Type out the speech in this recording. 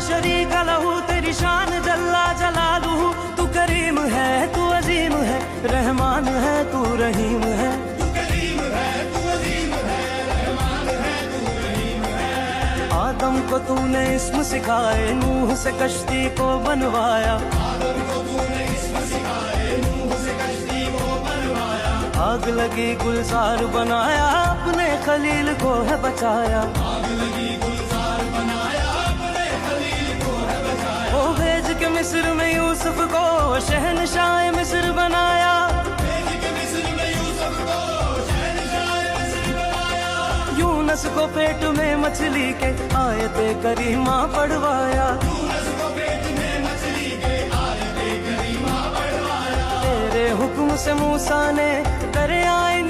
शरीका लहू तेरी शान जल्ला जलालुहु। तू करीम है, तू अजीम है, रहमान है, तू रहीम है। आदम को तूने इस्म सिखाए, नूह से कश्ती को बनवाया। आग लगी गुलजार बनाया, अपने खलील को है बचाया। वो भेज के मिस्र में यूसुफ को शहनशाह मिस्र बनाया। यूनस को पेट में मछली के आयते करीमा पढ़वाया। तेरे हुक्म से मूसा ने दरियाए